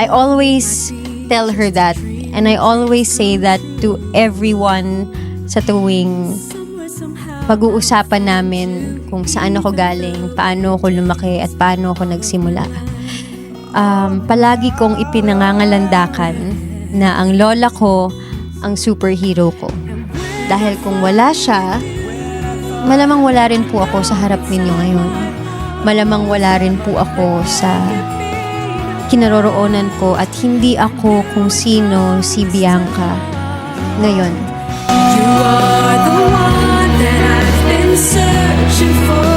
I always tell her that, and I always say that to everyone sa tuwing pag-uusapan namin kung saan ako galing, paano ako lumaki, at paano ako nagsimula. Palagi kong ipinangangalandakan na ang lola ko ang superhero ko. Dahil kung wala siya, malamang wala rin po ako sa harap ninyo ngayon. Malamang wala rin po ako sa kinaroroonan ko at hindi ako kung sino si Bianca ngayon. You are the one that I've been searching for.